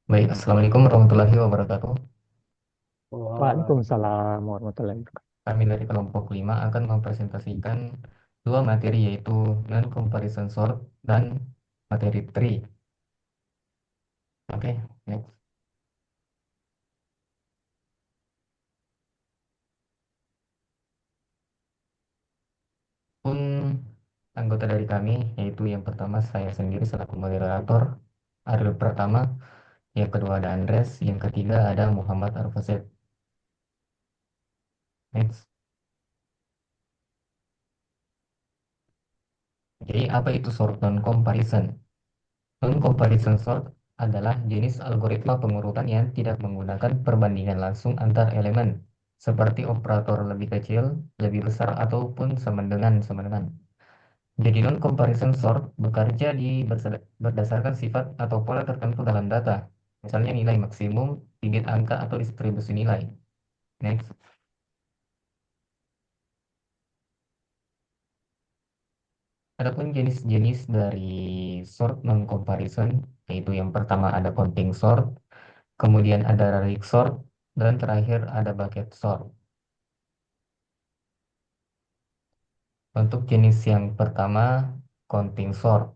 Baik, Assalamualaikum warahmatullahi wabarakatuh. Waalaikumsalam warahmatullahi wabarakatuh. Kami dari kelompok 5 akan mempresentasikan dua materi yaitu non-comparison sort dan materi tree. Oke, next. Pun anggota dari kami yaitu yang pertama saya sendiri selaku moderator Ariel Pratama, yang kedua ada Andres, yang ketiga ada Muhammad Arfasep. Next. Jadi apa itu sort non-comparison? Non-comparison sort adalah jenis algoritma pengurutan yang tidak menggunakan perbandingan langsung antar elemen, seperti operator lebih kecil, lebih besar, ataupun sama dengan. Jadi non-comparison sort bekerja berdasarkan sifat atau pola tertentu dalam data, misalnya nilai maksimum, digit angka, atau distribusi nilai. Next. Adapun jenis-jenis dari sort non-comparison, yaitu yang pertama ada counting sort, kemudian ada relic sort, dan terakhir ada bucket sort. Untuk jenis yang pertama, counting sort.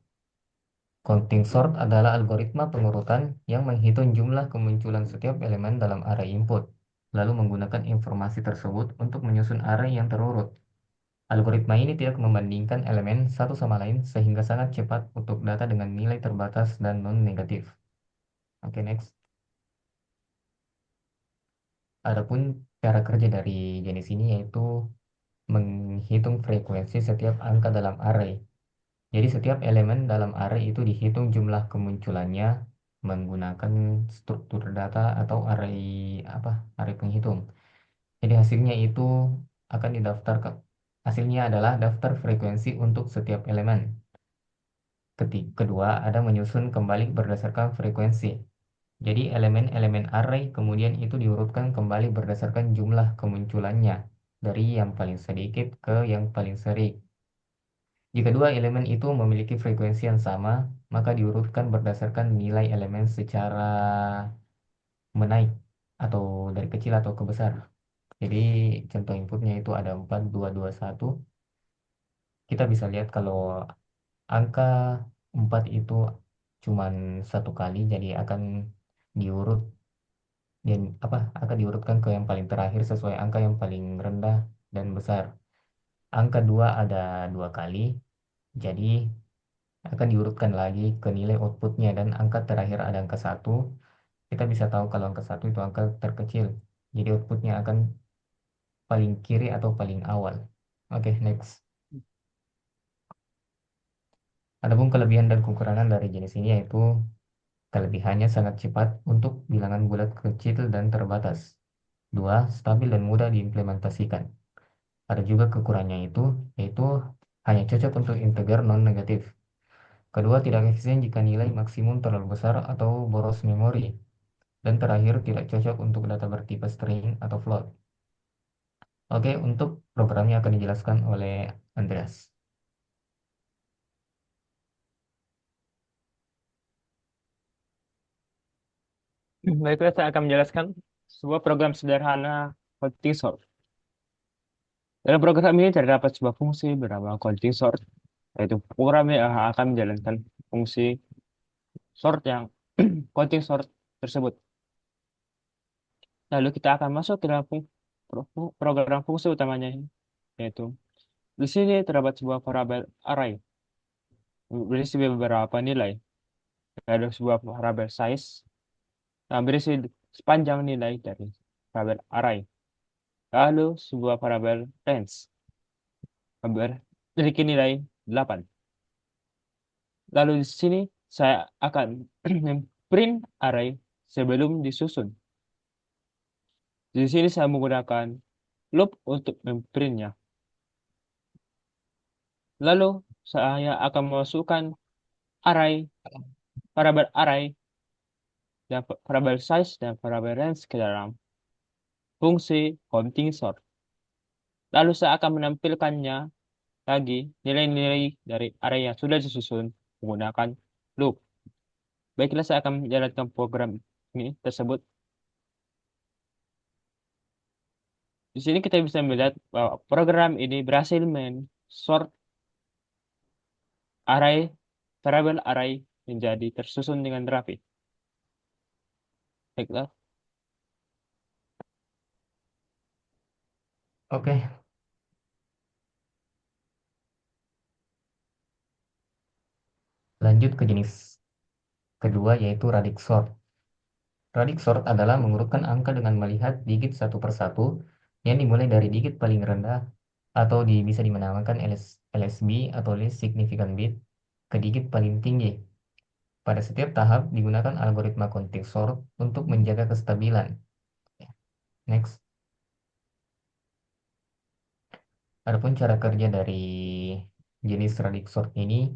Counting sort adalah algoritma pengurutan yang menghitung jumlah kemunculan setiap elemen dalam array input, lalu menggunakan informasi tersebut untuk menyusun array yang terurut. Algoritma ini tidak membandingkan elemen satu sama lain sehingga sangat cepat untuk data dengan nilai terbatas dan non-negatif. Oke, next. Adapun cara kerja dari jenis ini yaitu menghitung frekuensi setiap angka dalam array. Jadi setiap elemen dalam array itu dihitung jumlah kemunculannya menggunakan struktur data atau array array penghitung. Jadi hasilnya itu akan didaftarkan. Hasilnya adalah daftar frekuensi untuk setiap elemen. Kedua, ada menyusun kembali berdasarkan frekuensi. Jadi elemen-elemen array kemudian itu diurutkan kembali berdasarkan jumlah kemunculannya dari yang paling sedikit ke yang paling sering. Jika dua elemen itu memiliki frekuensi yang sama, maka diurutkan berdasarkan nilai elemen secara menaik atau dari kecil atau ke besar. Jadi contoh inputnya itu ada 4, 2, 2, 1. Kita bisa lihat kalau angka 4 itu cuman satu kali, jadi akan diurut dan akan diurutkan ke yang paling terakhir sesuai angka yang paling rendah dan besar. Angka 2 ada dua kali, jadi akan diurutkan lagi ke nilai outputnya dan angka terakhir ada angka satu. Kita bisa tahu kalau angka satu itu angka terkecil. Jadi outputnya akan paling kiri atau paling awal. Oke, next. Adapun kelebihan dan kekurangan dari jenis ini yaitu kelebihannya sangat cepat untuk bilangan bulat kecil dan terbatas. Dua, stabil dan mudah diimplementasikan. Ada juga kekurangannya yaitu hanya cocok untuk integer non-negatif. Kedua, tidak efisien jika nilai maksimum terlalu besar atau boros memori. Dan terakhir, tidak cocok untuk data bertipe string atau float. Oke, untuk programnya akan dijelaskan oleh Andreas. Baiklah, saya akan menjelaskan sebuah program sederhana counting sort. Dalam program ini terdapat sebuah fungsi bernama counting sort, yaitu program yang akan menjalankan fungsi sort yang counting sort tersebut. Lalu kita akan masuk ke dalam program fungsi utamanya, yaitu di sini terdapat sebuah variabel array berisi beberapa nilai. Ada sebuah variabel size yang berisi sepanjang nilai dari variabel array. Lalu sebuah variabel range memiliki nilai 8. Lalu di sini saya akan print array sebelum disusun. Di sini saya menggunakan loop untuk memprintnya. Lalu saya akan memasukkan array, variabel array, dan variabel size dan variabel range ke dalam fungsi counting sort. Lalu saya akan menampilkannya lagi nilai-nilai dari array yang sudah disusun menggunakan loop. Baiklah, saya akan menjalankan program ini tersebut. Di sini kita bisa melihat bahwa program ini berhasil men-sort array variable array menjadi tersusun dengan rapi. Baiklah, Oke, lanjut ke jenis kedua yaitu radix sort. Radix sort adalah mengurutkan angka dengan melihat digit satu persatu yang dimulai dari digit paling rendah atau bisa dinamakan LSB atau least significant bit ke digit paling tinggi. Pada setiap tahap digunakan algoritma counting sort untuk menjaga kestabilan. Next, adapun cara kerja dari jenis radix sort ini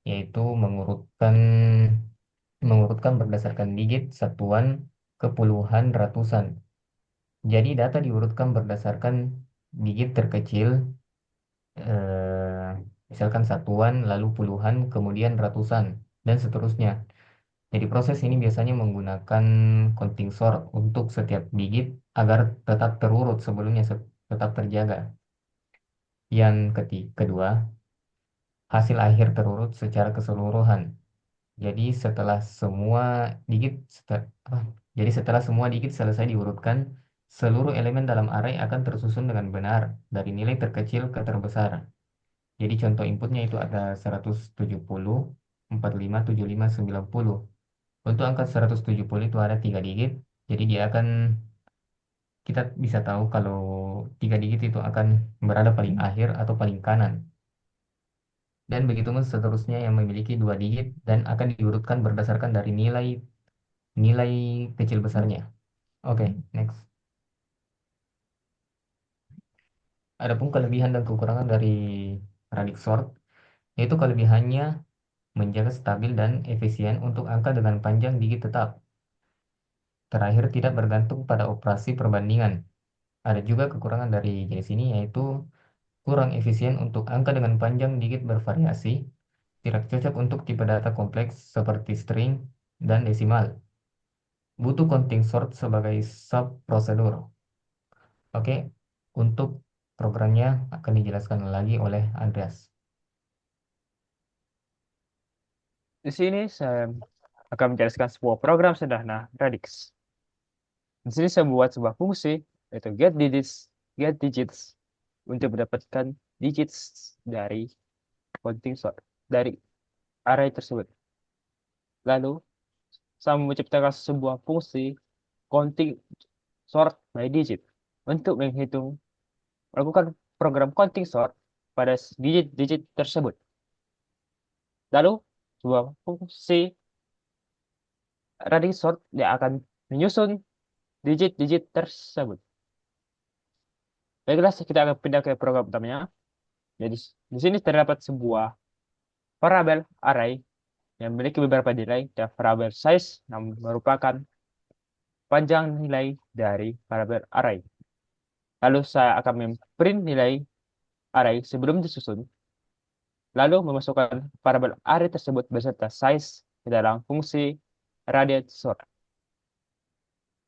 yaitu mengurutkan berdasarkan digit satuan ke puluhan ratusan. Jadi data diurutkan berdasarkan digit terkecil, eh, misalkan satuan, lalu puluhan, kemudian ratusan, dan seterusnya. Jadi proses ini biasanya menggunakan counting sort untuk setiap digit agar tetap terurut sebelumnya tetap terjaga. Yang kedua, hasil akhir terurut secara keseluruhan. Jadi setelah semua jadi setelah semua digit selesai diurutkan, seluruh elemen dalam array akan tersusun dengan benar dari nilai terkecil ke terbesar. Jadi contoh inputnya itu ada 170, 45, 75, 90. Untuk angka 170 itu ada 3 digit. Jadi kita bisa tahu kalau 3 digit itu akan berada paling akhir atau paling kanan. Dan begitu seterusnya yang memiliki 2 digit dan akan diurutkan berdasarkan dari nilai nilai kecil besarnya. Oke, next. Adapun kelebihan dan kekurangan dari radix sort, yaitu kelebihannya menjaga stabil dan efisien untuk angka dengan panjang digit tetap. Terakhir, tidak bergantung pada operasi perbandingan. Ada juga kekurangan dari jenis ini, yaitu kurang efisien untuk angka dengan panjang digit bervariasi, tidak cocok untuk tipe data kompleks seperti string dan desimal. Butuh counting sort sebagai sub prosedur. Oke, untuk programnya akan dijelaskan lagi oleh Andreas. di sini saya akan menjelaskan sebuah program sederhana radix. Di sini saya buat sebuah fungsi yaitu get digits untuk mendapatkan digits dari counting sort dari array tersebut. Lalu saya menciptakan sebuah fungsi counting sort by digit untuk melakukan program counting sort pada digit-digit tersebut. Lalu sebuah fungsi radix sort dia akan menyusun digit-digit tersebut. Baiklah, kita akan pindah ke program utamanya. Jadi di sini terdapat sebuah variabel array yang memiliki beberapa nilai dan variabel size yang merupakan panjang nilai dari variabel array. Lalu saya akan memprint nilai array sebelum disusun, lalu memasukkan variabel array tersebut beserta size ke dalam fungsi radius sort.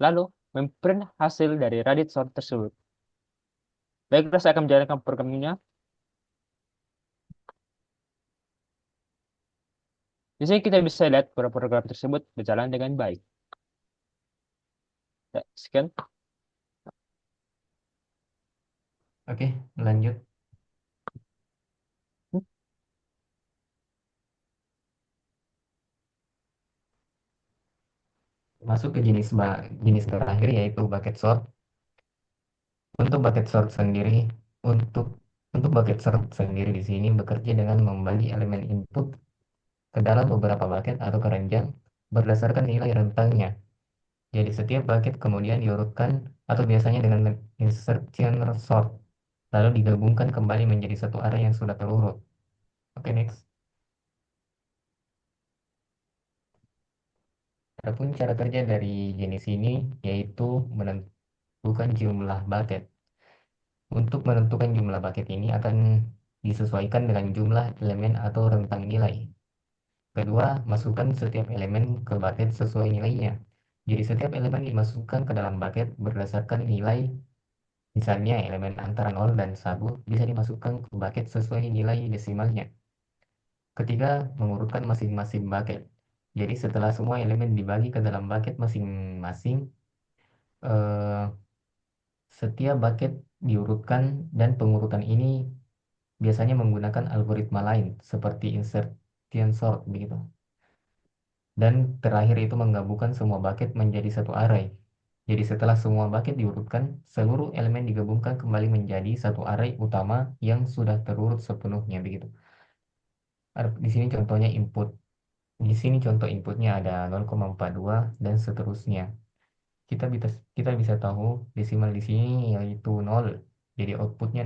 Lalu memprint hasil dari radius sort tersebut. Baiklah, saya akan menjalankan programnya. Di sini kita bisa lihat program tersebut berjalan dengan baik. Ya, sekian. Oke, lanjut. Masuk ke jenis terakhir yaitu bucket sort. Untuk bucket sort sendiri, untuk untuk bucket sort sendiri di sini bekerja dengan membagi elemen input ke dalam beberapa bucket atau keranjang berdasarkan nilai rentangnya. Jadi setiap bucket kemudian diurutkan atau biasanya dengan insertion sort, lalu digabungkan kembali menjadi satu array yang sudah terurut. Oke, next. Adapun cara kerja dari jenis ini yaitu menentukan jumlah bucket. Untuk menentukan jumlah bucket ini akan disesuaikan dengan jumlah elemen atau rentang nilai. Kedua, masukkan setiap elemen ke bucket sesuai nilainya. Jadi setiap elemen dimasukkan ke dalam bucket berdasarkan nilai, misalnya elemen antara 0 dan 1 bisa dimasukkan ke bucket sesuai nilai desimalnya. Ketiga, mengurutkan masing-masing bucket. Jadi setelah semua elemen dibagi ke dalam bucket masing-masing, eh, setiap bucket diurutkan dan pengurutan ini biasanya menggunakan algoritma lain seperti insertion sort begitu. Dan terakhir itu menggabungkan semua bucket menjadi satu array. Jadi setelah semua bucket diurutkan, seluruh elemen digabungkan kembali menjadi satu array utama yang sudah terurut sepenuhnya begitu. Di sini contohnya input. Di sini contoh inputnya ada 0,42 dan seterusnya. Kita bisa tahu desimal di sini yaitu 0. Jadi outputnya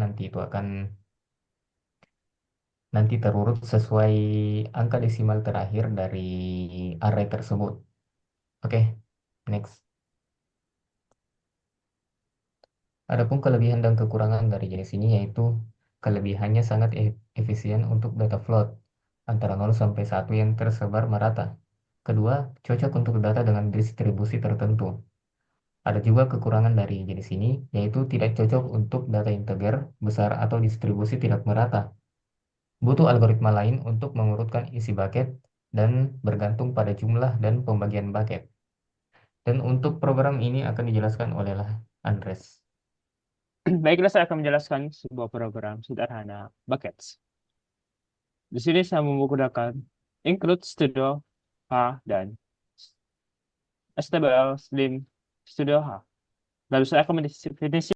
nanti terurut sesuai angka desimal terakhir dari array tersebut. Oke, next. Adapun kelebihan dan kekurangan dari jenis ini yaitu kelebihannya sangat efisien untuk data float antara 0 sampai 1 yang tersebar merata. Kedua, cocok untuk data dengan distribusi tertentu. Ada juga kekurangan dari jenis ini, yaitu tidak cocok untuk data integer, besar, atau distribusi tidak merata. Butuh algoritma lain untuk mengurutkan isi bucket dan bergantung pada jumlah dan pembagian bucket. Dan untuk program ini akan dijelaskan oleh Andres. Baiklah, saya akan menjelaskan sebuah program sederhana buckets. Di sini saya menggunakan include studio H dan stbl slim studio H. Lalu saya akan mendefinisikan